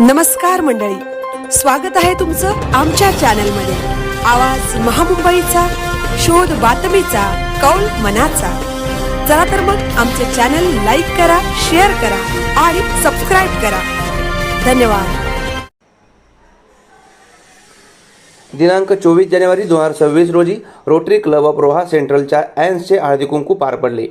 नमस्कार मंडळी, स्वागत आहे तुमचं आमच्या चॅनलमध्ये. आवाज महामुंबईचा, शोध बातमीचा, कौल मनाचा. चला तर मग आमचे चॅनल लाईक करा, शेअर करा आणि सबस्क्राईब करा. धन्यवाद. दिनांक 24 जानेवारी 2026 रोजी rotary club of Roha सेंट्रलच्या ॲन्सचे Haldi Kunku पार पडले.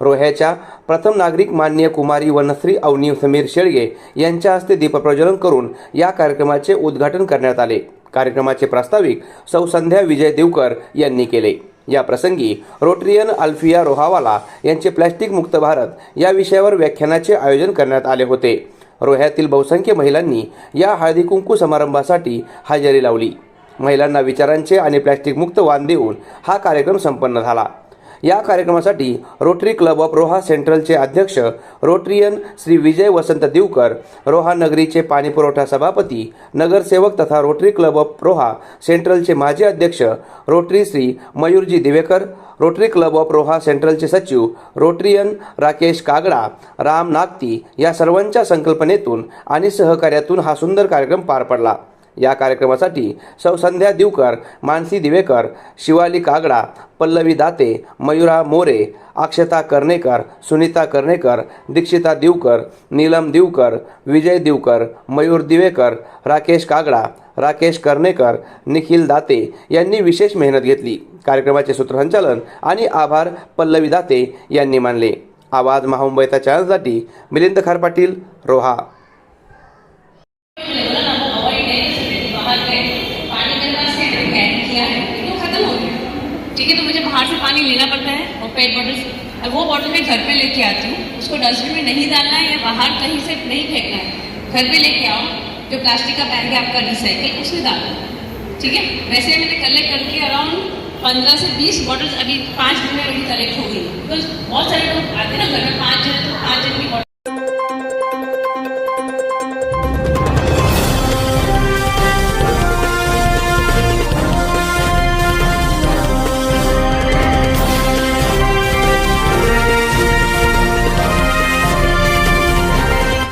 रोह्याच्या प्रथम नागरिक माननीय कुमारी वनश्री अवनी समीर शेळगे यांच्या हस्ते दीपप्रज्वलन करून या कार्यक्रमाचे उद्घाटन करण्यात आले. कार्यक्रमाचे प्रास्ताविक सौ संध्या विजय देवकर यांनी केले. या प्रसंगी रोटरियन अल्फिया रोहावाला यांचे प्लॅस्टिक मुक्त भारत या विषयावर व्याख्यानाचे आयोजन करण्यात आले होते. रोह्यातील बहुसंख्य महिलांनी या हळदी कुंकू समारंभासाठी हजेरी लावली. महिलांना विचारांचे आणि प्लॅस्टिक मुक्त वाण देऊन हा कार्यक्रम संपन्न झाला. या कार्यक्रमासाठी रोटरी क्लब ऑफ रोहा सेंट्रलचे अध्यक्ष रोटरियन श्री विजय वसंत देवकर, रोहा नगरीचे पाणीपुरवठा सभापती, नगरसेवक तथा रोटरी क्लब ऑफ रोहा सेंट्रलचे माजी अध्यक्ष rotary Shri Mayurji Divekar, rotary club of Roha सेंट्रलचे सचिव रोटरियन राकेश कागडा, राम नागती या सर्वांच्या संकल्पनेतून आणि सहकार्यातून हा सुंदर कार्यक्रम पार पडला. या कार्यक्रमासाठी सौ संध्या देवकर, मानसी दिवेकर, शिवाली कागडा, पल्लवी दाते, मयुरा मोरे, अक्षता कर्णेकर, सुनीता कर्णेकर, दीक्षिता देवकर, नीलम देवकर, विजय देवकर, मयूर दिवेकर, राकेश कागडा, राकेश कर्णेकर, निखिल दाते यांनी विशेष मेहनत घेतली. कार्यक्रमाचे सूत्रसंचालन आणि आभार पल्लवी दाते यांनी मानले. आवाज महामुंबईचा चॅनलसाठी मिलिंद खार पाटील, रोहा. ठीक है, तो मुझे बाहर से पानी लेना पड़ता है और पेट बॉटल, वो बॉटल मैं घर पे लेके आती हूँ. उसको डस्टबिन में नहीं डालना है या बाहर कहीं से नहीं फेंकना है. घर पे लेके आओ, जो प्लास्टिक का बैग है आपका रिसाइकिल, उसमें डालो. ठीक है, वैसे मैंने कलेक्ट करके अराउंड 15 से 20 बॉटल्स अभी 5 दिन में अभी कलेक्ट हो गई. बिकॉज बहुत सारे लोग आते हैं ना घर में, 5 जन तो 5 जन की बॉटल